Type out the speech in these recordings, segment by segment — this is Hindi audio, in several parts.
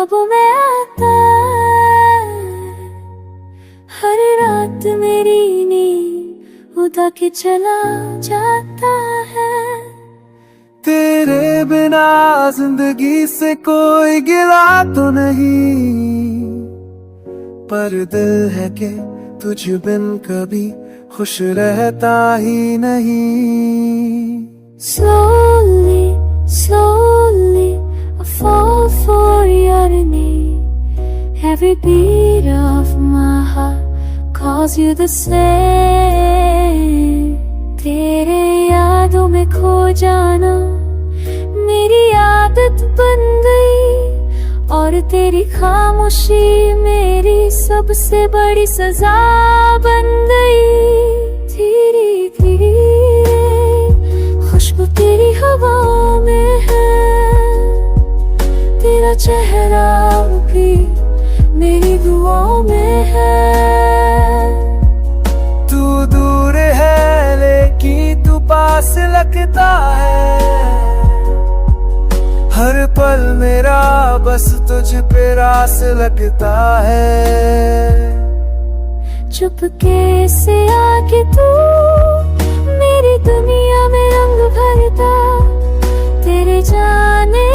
ख्वाबों में आता हर रात मेरी नींद उदा के चला जाता है। तेरे बिना जिंदगी से कोई गिला तो नहीं, पर दिल है कि तुझ बिन कभी खुश रहता ही नहीं। Slowly, slowly I fall for your name. Every beat of my heart calls you the same. तेरे यादों में खो जाना मेरी आदत बन गई, और तेरी खामोशी मेरी सबसे बड़ी सजा बन गई। धीरे धीरे खुशबू तेरी हवा में है, तेरा चेहरा भी मेरी दुआओं में है। तू दूर है लेकिन तू पास लगता है, हर पल मेरा बस तुझ पे रास लगता है। चुपके से आके तू मेरी दुनिया में रंग भरता, तेरे जाने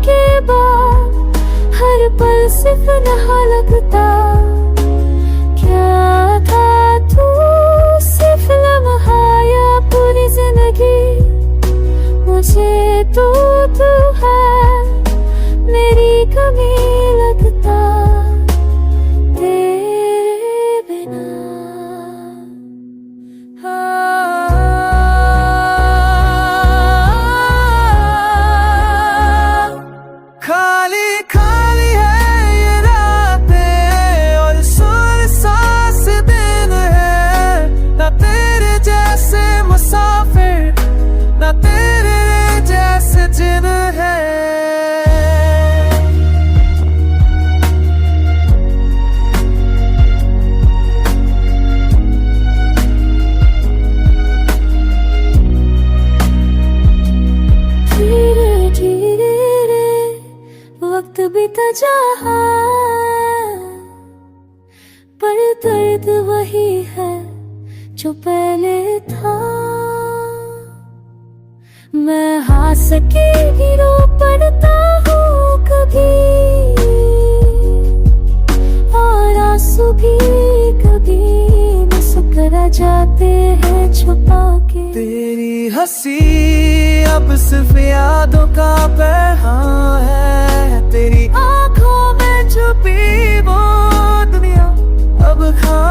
के बाद हर पल सिर्फ नहा लगता। क्या था तू सिर्फ लम्हा या पूरी जिंदगी, मुझे तो तू है मेरी कमी लगता तेरे बिना। खाली खाली है ये रातें और सुनसान दिन है, ना तेरे जैसे मुसाफिर ना तेरे जैसे जिन है। धीरे धीरे वक्त बीता जहाँ, पर दर्द वही है जो पहले था। मैं हंस के गिरो पड़ता हूँ कभी, और आंसू भी कभी मुस्कुरा जाते हैं छुपा के। तेरी हंसी अब सिर्फ यादों का पैगाम है, तेरी आंखों में छुपी वो दुनिया अब खा